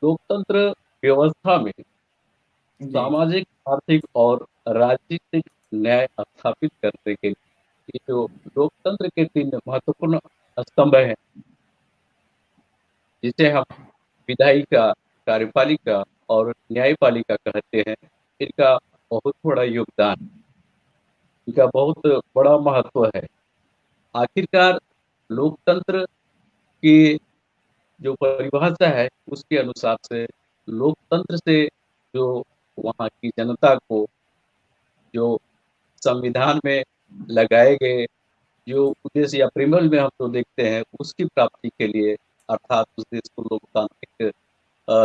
लोकतंत्र व्यवस्था में जी। सामाजिक, आर्थिक और राजनीतिक न्याय स्थापित करने के लिए ये जो लोकतंत्र के 3 महत्वपूर्ण स्तंभ हैं, जिसे हम विधायिका, कार्यपालिका और न्यायपालिका कहते हैं, इनका बहुत बड़ा योगदान, इनका बहुत बड़ा महत्व है। आखिरकार लोकतंत्र की जो परिभाषा है, उसके अनुसार से लोकतंत्र से जो वहाँ की जनता को जो संविधान में लगाए गए जो उद्देश्य या प्रेमल में हम जो देखते हैं, उसकी प्राप्ति के लिए अर्थात उस देश को लोकतांत्रिक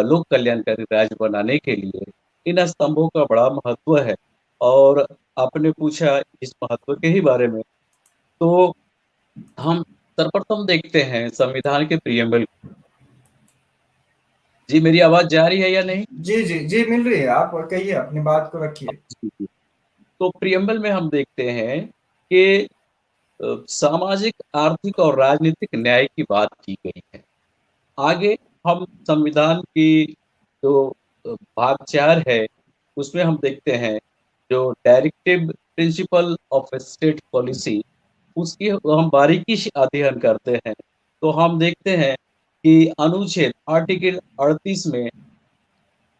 लोक कल्याणकारी राज्य बनाने के लिए इन स्तंभों का बड़ा महत्व है। और आपने पूछा इस महत्व के ही बारे में, तो हम सर्वप्रथम देखते हैं संविधान के प्रियम्बल। जी, मेरी आवाज़ जा रही है या नहीं? जी, जी, जी, मिल रही है। आप कहिए, अपनी बात को रखिए। जी, जी। तो प्रियम्बल में हम देखते हैं कि सामाजिक, आर्थिक और राजनीतिक न्याय की बात की गई है। आगे हम संविधान की जो भाग 4 है, उसमें हम देखते हैं जो directive principle of state policy, उसकी हम बारीकी से अध्ययन करते हैं, तो हम देखते हैं कि अनुच्छेद आर्टिकल 38 में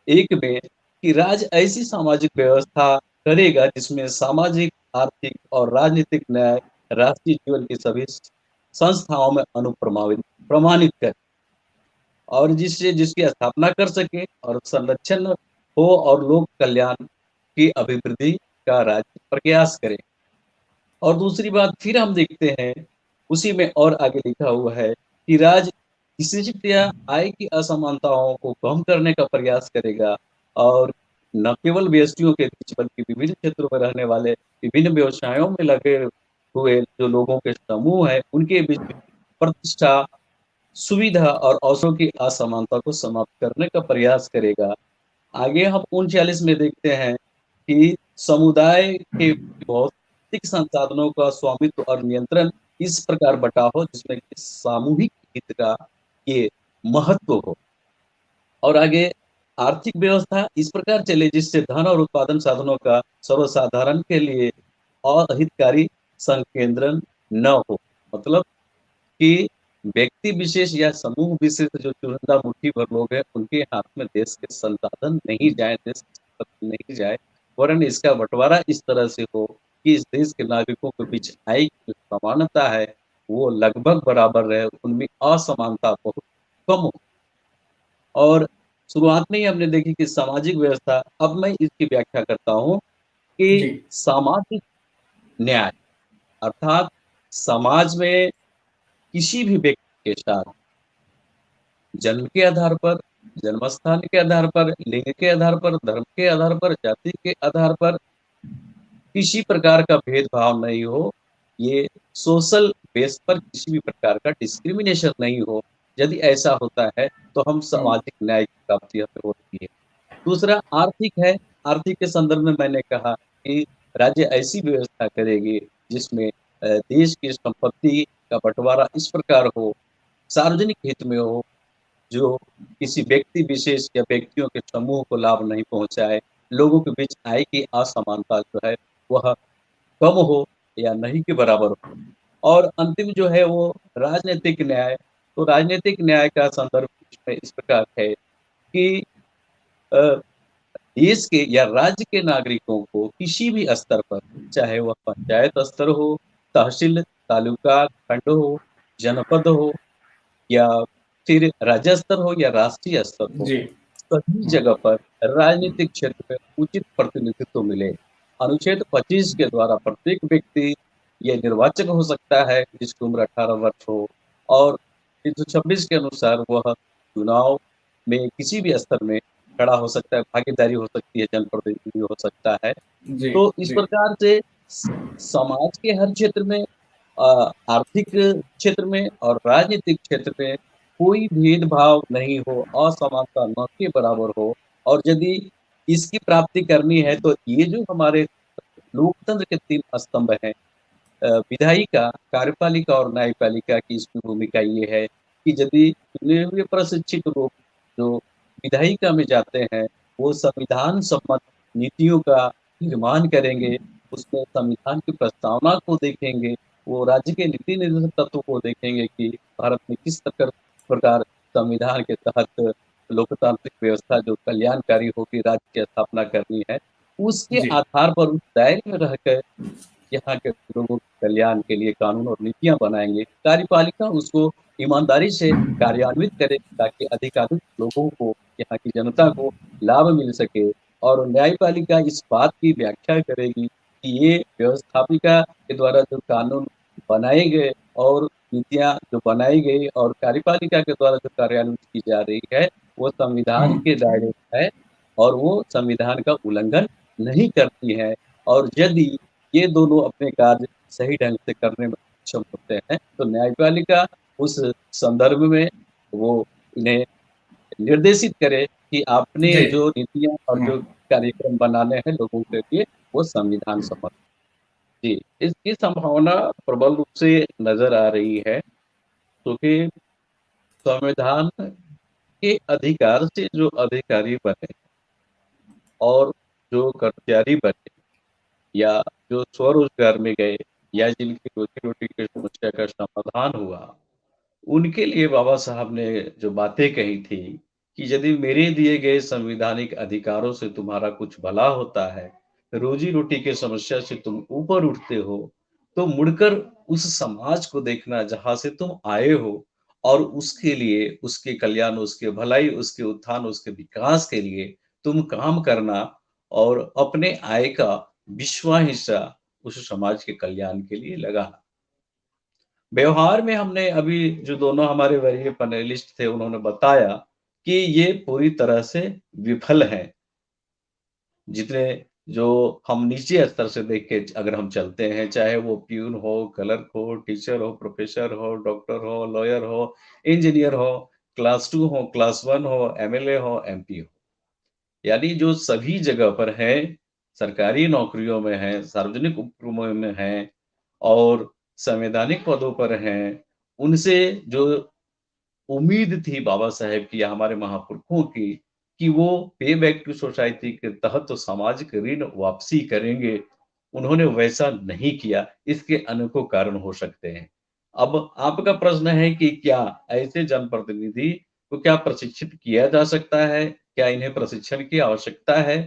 1 में कि राज्य ऐसी सामाजिक व्यवस्था करेगा जिसमें सामाजिक, आर्थिक और राजनीतिक न्याय राष्ट्रीय जीवन की सभी संस्थाओं में प्रमाणित करे। और जिससे जिसकी स्थापना कर सके और संरक्षण हो और लोक कल्याण की अभिवृद्धि का राज्य प्रयास करे। और दूसरी बात फिर हम देखते हैं, उसी में और आगे लिखा हुआ है कि राज्य विशिष्ट या आय की असमानताओं को कम करने का प्रयास करेगा और न केवल व्यक्तियों के बीच बल्कि विभिन्न क्षेत्रों में रहने वाले विभिन्न व्यवसायों में लगे हुए जो लोगों के समूह हैं, उनके बीच प्रतिष्ठा, सुविधा और अवसरों की असमानता को समाप्त करने का प्रयास करेगा। आगे हम 39 में देखते हैं कि समुदाय के भौतिक संसाधनों का स्वामित्व और नियंत्रण इस प्रकार बँटा हो जिसमें कि सामूहिक हित का ये महत्व हो। और आगे आर्थिक व्यवस्था इस प्रकार चले जिससे धन और उत्पादन साधनों का सर्वसाधारण के लिए अहितकारी संकेंद्रण न हो। मतलब कि व्यक्ति विशेष या समूह विशेष जो चुनिंदा मुट्ठी भर लोग हैं, उनके हाथ में देश के संसाधन नहीं जाए, देश की संपत्ति नहीं जाए, वरन इसका बँटवारा इस तरह से हो कि इस देश के नागरिकों के बीच आय की जो समानता है, वो लगभग बराबर रहे, उनमें असमानता बहुत कम हो। और शुरुआत में ही हमने देखी कि सामाजिक व्यवस्था, अब मैं इसकी व्याख्या करता हूँ कि जी। सामाजिक न्याय अर्थात समाज में किसी भी व्यक्ति के साथ जन्म के आधार पर, जन्मस्थान के आधार पर, लिंग के आधार पर, धर्म के आधार पर, जाति के आधार पर किसी प्रकार का भेदभाव नहीं हो। ये सोशल बेस पर किसी भी प्रकार का डिस्क्रिमिनेशन नहीं हो। यदि ऐसा होता है, तो हम हुँ। सामाजिक न्याय की प्राप्ति हमें होती है। दूसरा आर्थिक है, आर्थिक के संदर्भ में मैंने कहा कि राज्य ऐसी व्यवस्था करेगी जिसमें देश की संपत्ति का बँटवारा इस प्रकार हो, सार्वजनिक हित में हो, जो किसी व्यक्ति विशेष या व्यक्तियों के समूह को लाभ नहीं पहुँचाए, लोगों के बीच आय की असमानता जो है वह कम हो या नहीं के बराबर हो। और अंतिम जो है वो राजनीतिक न्याय, तो राजनीतिक न्याय का संदर्भ इसमें इस प्रकार है कि अ, देश के या राज्य के नागरिकों को किसी भी स्तर पर, चाहे वह पंचायत स्तर हो, तहसील, तालुका, खंड हो, जनपद हो या फिर राज्य स्तर हो या राष्ट्रीय स्तर हो, जी। सभी हुँ। जगह पर राजनीतिक क्षेत्र में उचित प्रतिनिधित्व मिले। अनुच्छेद 25 के द्वारा प्रत्येक व्यक्ति ये निर्वाचक हो सकता है जिसकी उम्र 18 वर्ष हो और 326 के अनुसार वह चुनाव में किसी भी स्तर में खड़ा हो सकता है, भागीदारी हो सकती है, जनप्रतिनिधि हो सकता है। जी, तो इस जी। प्रकार से समाज के हर क्षेत्र में आर्थिक क्षेत्र में और राजनीतिक क्षेत्र में कोई भेदभाव नहीं हो, असमानता न के बराबर हो और यदि इसकी प्राप्ति करनी है तो ये जो हमारे लोकतंत्र के 3 स्तंभ हैं, विधायिका, कार्यपालिका और न्यायपालिका की इसमें भूमिका ये है कि यदि चुने हुए प्रशिक्षित लोग जो विधायिका में जाते हैं, वो संविधान सम्मत नीतियों का निर्माण करेंगे, उसमें संविधान की प्रस्तावना को देखेंगे, वो राज्य के नीति निर्देशक तत्वों को देखेंगे कि भारत में किस प्रकार संविधान के तहत लोकतांत्रिक व्यवस्था जो कल्याणकारी होगी राज्य की स्थापना करनी है, उसके जी आधार पर उस दायरे में रहकर यहाँ के लोगों के कल्याण के लिए कानून और नीतियाँ बनाएँगे। कार्यपालिका उसको ईमानदारी से कार्यान्वित करे ताकि अधिकाधिक लोगों को, यहाँ की जनता को लाभ मिल सके और न्यायपालिका इस बात की व्याख्या करेगी कि ये व्यवस्थापिका के द्वारा जो कानून बनाए गए और नीतियाँ जो बनाई गई और कार्यपालिका के द्वारा जो कार्यान्वित की जा रही है, वो संविधान के दायरे में है और वो संविधान का उल्लंघन नहीं करती है और यदि ये दोनों अपने कार्य सही ढंग से करने में सक्षम होते हैं, तो न्यायपालिका उस संदर्भ में वो इन्हें निर्देशित करे कि आपने जी जो नीतियाँ और हुँ, जो कार्यक्रम बनाने हैं लोगों के लिए, वो संविधान सम्मत। जी, इसकी संभावना प्रबल रूप से नज़र आ रही है, क्योंकि संविधान के अधिकार से जो अधिकारी बने और जो कर्मचारी बने या जो स्वरोज़गार में गए या जिनकी रोज़ी-रोटी की समस्या का समाधान हुआ, उनके लिए बाबा साहब ने जो बातें कही थी कि यदि मेरे दिए गए संवैधानिक अधिकारों से तुम्हारा कुछ भला होता है, रोज़ी-रोटी की समस्या से तुम ऊपर उठते हो, तो मुड़कर उस समाज को देखना जहाँ से तुम आए हो और उसके लिए, उसके कल्याण, उसके भलाई, उसके उत्थान, उसके विकास के लिए तुम काम करना और अपने आय का बीसवाँ हिस्सा उस समाज के कल्याण के लिए लगाना। व्यवहार में हमने अभी जो दोनों हमारे वरीय पैनलिस्ट थे, उन्होंने बताया कि ये पूरी तरह से विफल हैं। जितने जो हम नीचे स्तर से देख के अगर हम चलते हैं, चाहे वो प्यून हो, क्लर्क हो, टीचर हो, प्रोफ़ेसर हो, डॉक्टर हो, लॉयर हो, इंजीनियर हो, क्लास 2 हो, क्लास 1 हो, एमएलए हो, एमपी हो। यानी जो सभी जगह पर हैं, सरकारी नौकरियों में हैं, सार्वजनिक उपक्रमों में हैं और संवैधानिक पदों पर हैं, उनसे जो उम्मीद थी बाबा साहेब की या हमारे महापुरखों की, कि वो पे बैक टू सोसाइटी के तहत तो सामाजिक ऋण वापसी करेंगे, उन्होंने वैसा नहीं किया। इसके अनेकों कारण हो सकते हैं। अब आपका प्रश्न है कि क्या ऐसे जनप्रतिनिधि को क्या प्रशिक्षित किया जा सकता है? क्या इन्हें प्रशिक्षण की आवश्यकता है?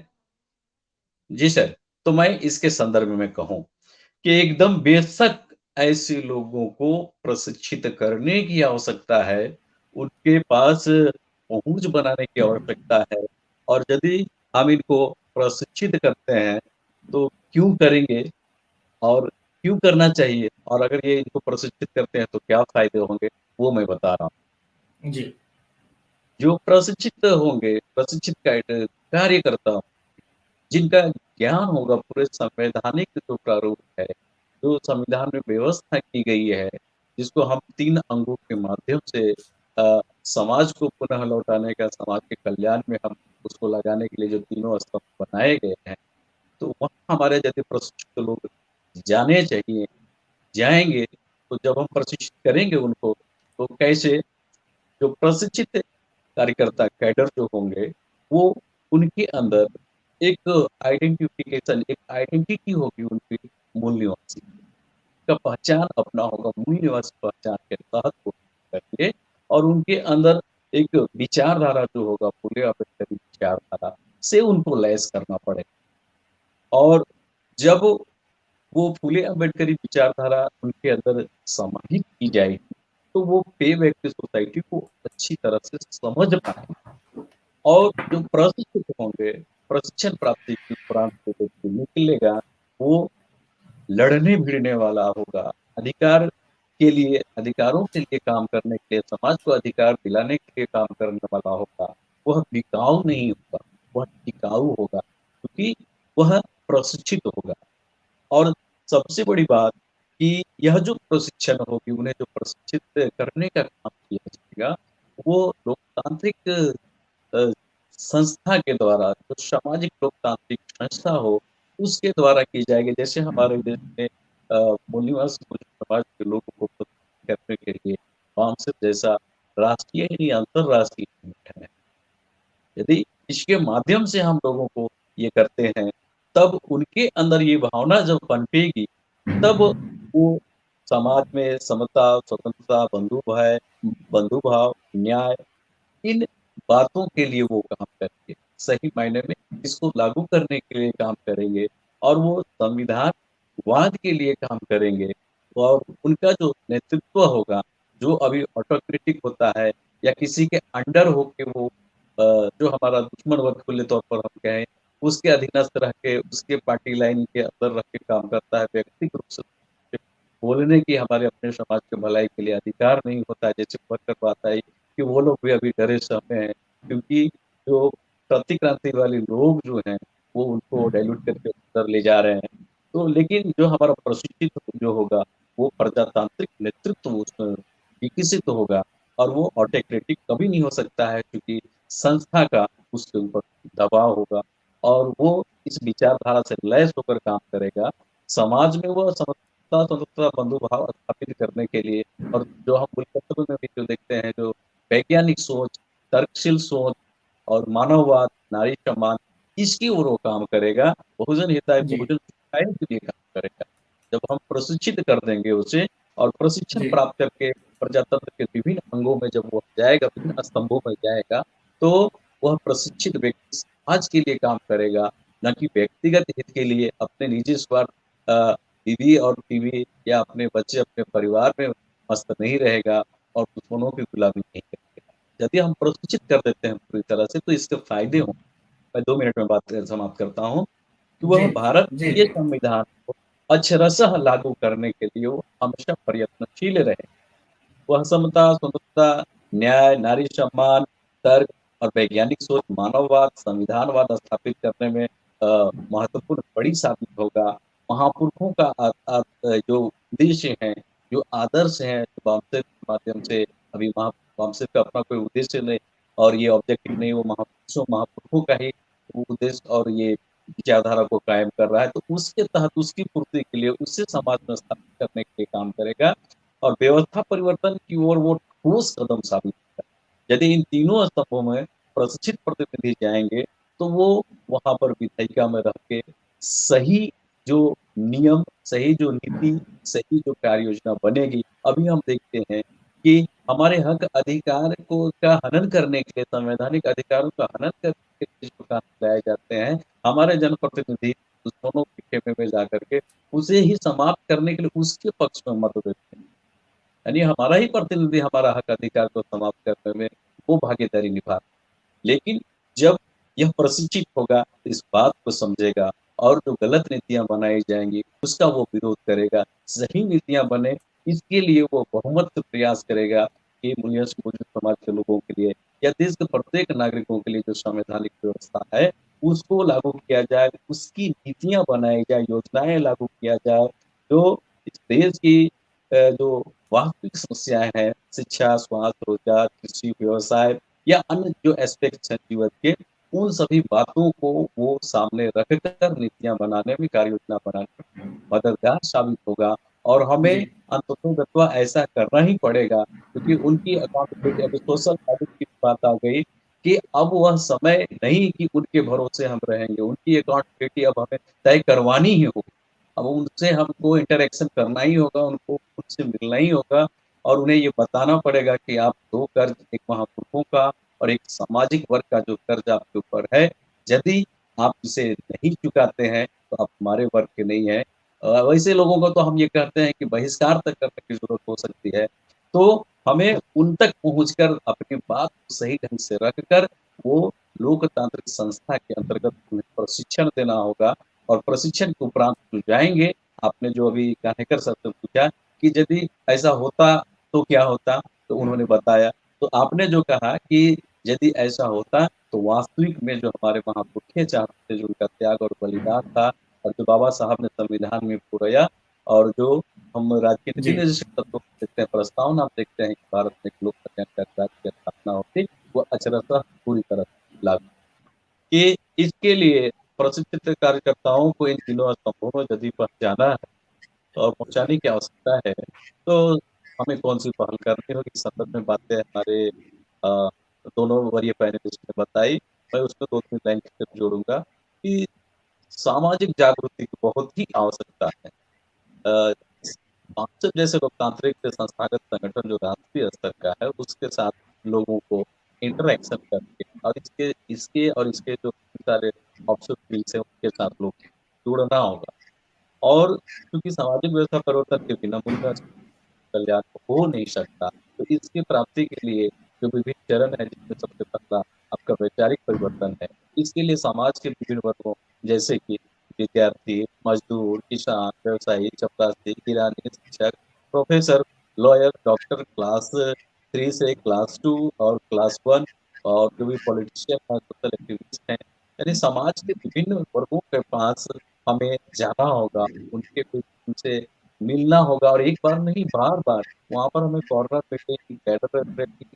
जी सर, तो मैं इसके संदर्भ में कहूँ कि एकदम बेशक ऐसे लोगों को प्रशिक्षित करने की आवश्यकता है, उनके पास पहुँच बनाने की आवश्यकता है और यदि हम इनको प्रशिक्षित करते हैं, तो क्यों करेंगे और क्यों करना चाहिए? और अगर ये इनको प्रशिक्षित करते हैं, तो क्या फ़ायदे होंगे? वो मैं बता रहा हूँ। जी, जो प्रशिक्षित होंगे, प्रशिक्षित कार्यकर्ता जिनका ज्ञान होगा पूरे संवैधानिक जो प्रारूप है, जो संविधान में व्यवस्था की गई है, जिसको हम 3 अंगों के माध्यम से समाज को पुनः लौटाने का, समाज के कल्याण में हम उसको लगाने के लिए जो तीनों स्तंभ बनाए गए हैं, तो वहाँ हमारे जैसे प्रशिक्षित लोग जाने चाहिए। जाएँगे, तो जब हम प्रशिक्षित करेंगे उनको, तो कैसे जो प्रशिक्षित कार्यकर्ता कैडर जो होंगे, वो उनके अंदर एक आइडेंटिफ़िकेशन, एक आइडेंटिटी होगी उनकी मूल निवासी का पहचान अपना होगा, मूल निवासी पहचान के तहत वो करेंगे और उनके अंदर एक विचारधारा जो होगा, फुले अम्बेडकरी विचारधारा से उनको लैस करना पड़ेगा और जब वो फुले अम्बेडकरी विचारधारा उनके अंदर समाहित की जाएगी, तो वो पे बैक टू सोसाइटी को अच्छी तरह से समझ पाएँगे। और जो प्रशिक्षित होंगे, प्रशिक्षण प्राप्ति के उपरांत जो व्यक्ति निकलेगा, वो लड़ने-भिड़ने वाला होगा, अधिकार के लिए अधिकारों के लिए काम करने के लिए, समाज को अधिकार दिलाने के लिए काम करने वाला होगा। वह बिकाऊ नहीं होगा, वह टिकाऊ होगा, क्योंकि वह प्रशिक्षित होगा। और सबसे बड़ी बात कि यह जो प्रशिक्षण होगी, उन्हें जो प्रशिक्षित करने का काम किया जाएगा, वो लोकतांत्रिक अ, संस्था के द्वारा जो सामाजिक लोकतांत्रिक संस्था हो, उसके द्वारा की जाएगी। जैसे हमारे देश में मूल निवासी कुछ समाज के लोगों को प्रशिक्षित करने के लिए बामसेफ जैसा राष्ट्रीय नहीं अंतर्राष्ट्रीय संगठन है। यदि इसके माध्यम से हम लोगों को ये करते हैं, तब उनके अंदर ये भावना जब पनपेगी, तब वो समाज में समता, स्वतंत्रता, बंधुभाव, न्याय इन बातों के लिए वो काम करेंगे। सही मायने में इसको लागू करने के लिए काम करेंगे और वो संविधानवाद के लिए काम करेंगे और उनका जो नेतृत्व होगा, जो अभी ऑटोक्रेटिक होता है या किसी के अंडर होके वो जो हमारा दुश्मन वर्ग खुले तौर पर हम कहें, उसके अधीनस्थ रह के, उसके पार्टी लाइन के अंदर रख के काम करता है, व्यक्तिगत रूप से बोलने की हमारे अपने समाज के भलाई के लिए अधिकार नहीं होता है, जैसे वर्कर बात आई कि वो लोग भी अभी डरे समय हैं, क्योंकि जो प्रतिक्रांति वाले लोग जो हैं, वो उनको डाइल्यूट करके अंदर ले जा रहे हैं। तो लेकिन जो हमारा प्रशिक्षित जो होगा, वो प्रजातांत्रिक नेतृत्व उसमें विकसित होगा और वो ऑटोक्रेटिक कभी नहीं हो सकता है क्योंकि संस्था का उसके ऊपर दबाव होगा और वो इस विचारधारा से लैस होकर काम करेगा। समाज में वो समता, स्वतंत्रता, बंधुभाव स्थापित करने के लिए और जो हम मुल्कत्व में भी जो देखते हैं, जो वैज्ञानिक सोच, तर्कशील सोच और मानववाद, नारी सम्मान, इसकी ओर वो काम करेगा। बहुजन हिताय, जी। बहुजन सुखाय के लिए काम करेगा। जब हम प्रशिक्षित कर देंगे उसे और प्रशिक्षण जी। प्राप्त करके प्रजातंत्र के विभिन्न अंगों में जब वो जाएगा, विभिन्न स्तंभों में जाएगा, तो वह प्रशिक्षित व्यक्ति समाज के लिए काम करेगा, न कि व्यक्तिगत हित के लिए अपने निजी स्वार्थ बीवी और बीवी या अपने बच्चे, अपने परिवार में मस्त नहीं रहेगा और दुश्मनों की गुलामी नहीं करेगा। यदि हम प्रशिक्षित कर देते हैं पूरी तरह से, तो इसके फ़ायदे होंगे। मैं 2 मिनट में बात समाप्त करता हूँ कि जी। वह जी। भारतीय जी। संविधान को अक्षरशः लागू करने के लिए वो हमेशा प्रयत्नशील रहे। वह समता, स्वतंत्रता, न्याय, नारी सम्मान, तर्क और वैज्ञानिक सोच, मानववाद, संविधानवाद स्थापित करने में महत्वपूर्ण कड़ी साबित होगा। महापुरुषों का जो उद्देश्य हैं, जो आदर्श हैं, वामसे के माध्यम से अभी वामसे का अपना कोई उद्देश्य नहीं और ये ऑब्जेक्टिव नहीं, वो महापुरुषों का ही वो उद्देश्य और ये विचारधारा को कायम कर रहा है, तो उसके तहत उसकी पूर्ति के लिए, उससे समाज में स्थापित करने के लिए काम करेगा और व्यवस्था परिवर्तन की ओर वो ठोस कदम साबित होगा। यदि इन तीनों स्तंभों में प्रशिक्षित प्रतिनिधि जाएंगे, तो वो वहां पर विधायिका में रह के सही जो नियम, सही जो नीति, सही जो कार्य योजना बनेगी। अभी हम देखते हैं कि हमारे हक अधिकार को का हनन करने के लिए, संवैधानिक अधिकारों का हनन करने के लिए जो काम लाए जाते हैं, हमारे जनप्रतिनिधि दुश्मनों के खेमे में जाकर के उसे ही समाप्त करने के लिए उसके पक्ष में मत देते हैं। यानी हमारा ही प्रतिनिधि हमारा हक अधिकार को समाप्त करने में वो भागीदारी निभा रहा है। लेकिन जब यह प्रशिक्षित होगा तो इस बात को समझेगा और जो गलत नीतियां बनाई जाएंगी उसका वो विरोध करेगा। सही नीतियां बने इसके लिए वो बहुमत से प्रयास करेगा कि मूल्य से मौजूद समाज के लोगों के लिए या देश के प्रत्येक नागरिकों के लिए जो संवैधानिक व्यवस्था है उसको लागू किया जाए, उसकी नीतियां बनाई जाए, योजनाएं लागू किया जाए जो इस देश की जो वास्तविक समस्याएं हैं, शिक्षा, स्वास्थ्य, रोजगार, कृषि, व्यवसाय या अन्य जो एस्पेक्ट्स हैं जीवन के, उन सभी बातों को वो सामने रखकर नीतियाँ बनाने में, कार्य योजना बनाने में मददगार साबित होगा और हमें जी। अंततोगत्वा ऐसा करना ही पड़ेगा क्योंकि उनकी अकाउंटेबिलिटी अभी सोशल ऑडिट की बात आ गई कि अब वह समय नहीं कि उनके भरोसे हम रहेंगे, उनकी अकाउंटेबिलिटी अब हमें तय करवानी ही होगी। अब उनसे हमको इंटरैक्शन करना ही होगा, उनको उनसे मिलना ही होगा और उन्हें ये बताना पड़ेगा कि आप 2 कर्ज, एक महापुरुषों का और एक सामाजिक वर्ग का जो कर्ज आपके ऊपर है, यदि आप इसे नहीं चुकाते हैं, तो आप हमारे वर्ग के नहीं हैं। वैसे लोगों को तो हम ये कहते हैं कि बहिष्कार तक करने की ज़रूरत हो सकती है। तो हमें उन तक पहुँचकर अपनी बात को सही ढंग से रखकर वो लोकतांत्रिक संस्था के अंतर्गत उन्हें प्रशिक्षण देना होगा और प्रशिक्षण के उपरांत जो जाएँगे, आपने जो अभी कान्हेकर सर से पूछा कि यदि ऐसा होता तो क्या होता? तो उन्होंने बताया। तो आपने जो कहा कि यदि ऐसा होता तो वास्तविक में जो हमारे महापुरखे चाहते थे, जो उनका त्याग और बलिदान था और जो बाबा साहब ने संविधान में पुरया और जो हम राजनीति जी। में जिस तत्व को देखते हैं, प्रस्तावना आप देखते हैं कि भारत में एक लोकतंत्र राज्य की स्थापना होती, वो अक्षरशः पूरी तरह से लागू कि इसके लिए प्रशिक्षित कार्यकर्ताओं को इन तीनों स्तंभों में यदि पहुँचाना है और पहुँचाने की आवश्यकता है, तो हमें कौन-सी पहल करनी होगी? इस संदर्भ में बातें हमारे दोनों वरीय पैनलिस्ट ने बताई मैं उसमें 2-3 लाइन फिर जोड़ूँगा कि सामाजिक जागृति की बहुत ही आवश्यकता है। अ, भाजपा जैसे लोकतांत्रिक संस्थागत संगठन जो राष्ट्रीय स्तर का है, उसके साथ लोगों को इंटरैक्शन करके और इसके इसके और इसके जो सारे ऑफिशियल मील्स हैं, उनके साथ लोग जुड़ना होगा। और क्योंकि सामाजिक व्यवस्था परिवर्तन के बिना मूल्य कल्याण हो नहीं सकता, तो इसकी प्राप्ति के लिए जो विभिन्न चरण हैं, जिसमें सबसे पहला आपका वैचारिक परिवर्तन है। इसके लिए समाज के विभिन्न वर्गों जैसे कि विद्यार्थी, मज़दूर, किसान, व्यवसायी, चपरासी, किरानी, शिक्षक, प्रोफ़ेसर, लॉयर, डॉक्टर क्लास 3 से क्लास 2 और क्लास 1 और जो भी पॉलिटिशियन हैं, सोशल एक्टिविस्ट हैं, यानी समाज के विभिन्न वर्गों के पास हमें जाना होगा, उनके बीच उनसे मिलना होगा और एक बार नहीं बार-बार वहाँ पर हमें कॉर्नर मीटिंग, कैडर ट्रेनिंग,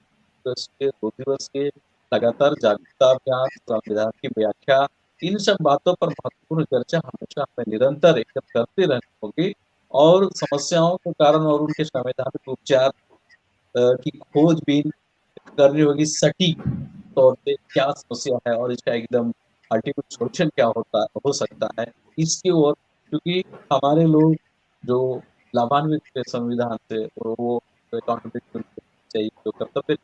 दिवस के 2 दिवस के लगातार जागरूकता अभियान, संविधान की व्याख्या, इन सब बातों पर महत्वपूर्ण चर्चा हमेशा हमें निरंतर एकदम करते रहनी होगी और समस्याओं के कारण और उनके संवैधानिक उपचार की खोजबीन करनी होगी सटीक तौर पे क्या समस्या है और इसका एकदम अल्टीमेट सॉल्यूशन क्या होता हो सकता है, इसकी ओर क्योंकि हमारे लोग जो लाभान्वित थे संविधान से और वो अकाउंटेबिलिटी उनको चाहिए, जो कर्तव्य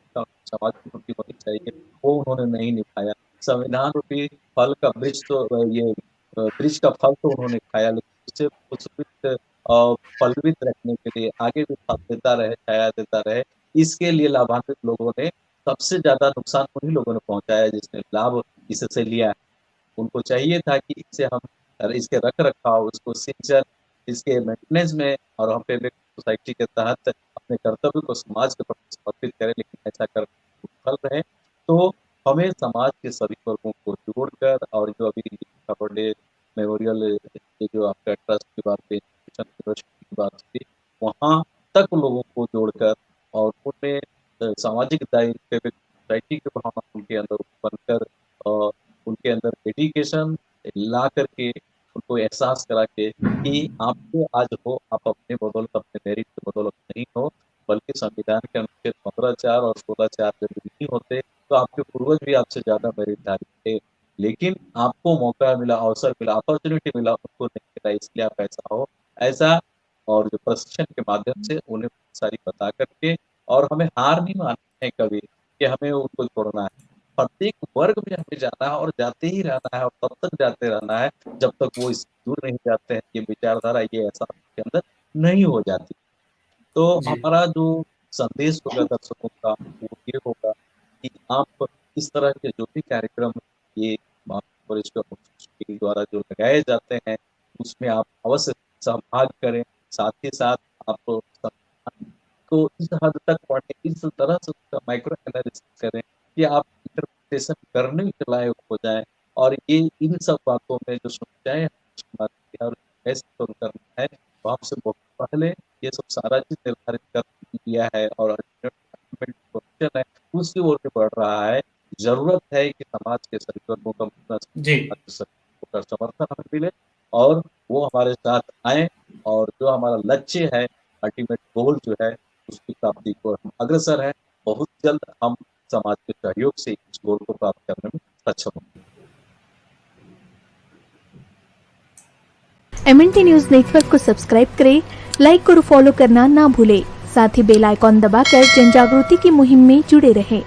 समाज के प्रति होनी चाहिए, वो उन्होंने नहीं निभाया। संविधान रूपी फल का वृक्ष तो वृक्ष का फल तो उन्होंने खाया, लेकिन उसे पुष्पित पल्लवित रखने के लिए आगे भी फल देता रहे, छाया देता रहे, इसके लिए लाभान्वित लोगों ने सबसे ज़्यादा नुकसान उन्हीं लोगों ने पहुँचाया है जिसने लाभ इससे लिया है। उनको चाहिए था कि इसे हम इसके रख-रखाव, इसको सिंचन, इसके मेंटेनेंस में और हम पेमेंट सोसाइटी के तहत अपने कर्तव्य को समाज के प्रति समर्पित करें, लेकिन ऐसा कर विफल रहे। तो हमें समाज के सभी वर्गों को जोड़कर और जो अभी बर्थडे मेमोरियल ये जो आपका ट्रस्ट की बात हुई, यूनिवर्सिटी की बात हुई, वहाँ तक लोगों को जोड़कर और उनमें सामाजिक दायित्व सोसाइटी की भावना उनके अंदर उत्पन्न कर उनके अंदर डेडिकेशन ला करके उनको एहसास करा के कि आप जो आज हो, आप अपने बदौलत, अपने मेरिट की बदौलत नहीं हो, बल्कि संविधान के अनुच्छेद 15(4) और 16(4) यदि नहीं होते, तो आपके पूर्वज भी आपसे ज़्यादा मेरिटधारी थे। लेकिन आपको मौका मिला, अवसर मिला, अपॉर्च्युनिटी मिला, उनको नहीं मिला, इसलिए आप ऐसा हो। ऐसा और जो प्रशिक्षण के माध्यम से उन्हें सारी बता कर के और हमें हार नहीं माननी है कभी कि हमें उनको छोड़ना है। प्रत्येक वर्ग में हमें जाना है और जाते ही रहना है और तब तक जाते रहना है, जब तक वो इससे दूर नहीं जाते हैं, ये विचारधारा, ये एहसास उनके अंदर नहीं हो जाती। तो जी हमारा जो संदेश होगा दर्शकों का, वो ये होगा कि आप इस तरह के जो भी कार्यक्रम ये वरिष्ठ के द्वारा जो लगाए जाते हैं, उसमें आप अवश्य सहभाग करें। साथ ही साथ आप संविधान को इस हद तक पढ़ें, इस तरह से उसका माइक्रो एनालिसिस करें कि आप इंटरप्रिटेशन करने के लायक हो जाएँ और ये इन सब बातों में जो समस्याएँ हैं और कैसे कम करना है, तो आपसे बहुत पहले ये सब सारा चीज़ निर्धारित कर लिया है और अल्टीमेट क्वेश्चन है, उसकी ओर भी बढ़ रहा है। ज़रूरत है कि समाज के सभी वर्गों का जी का समर्थन हमें मिले और वो हमारे साथ आएँ और जो हमारा लक्ष्य है, अल्टीमेट गोल जो है, उसकी प्राप्ति को हम अग्रसर हैं। बहुत जल्द हम समाज के सहयोग से इस गोल को प्राप्त करने में सक्षम होंगे। एमएनटी न्यूज नेटवर्क को सब्सक्राइब करें, लाइक और फॉलो करना ना भूलें। साथ ही बेल आइकॉन दबाकर जन जागृति की मुहिम में जुड़े रहें।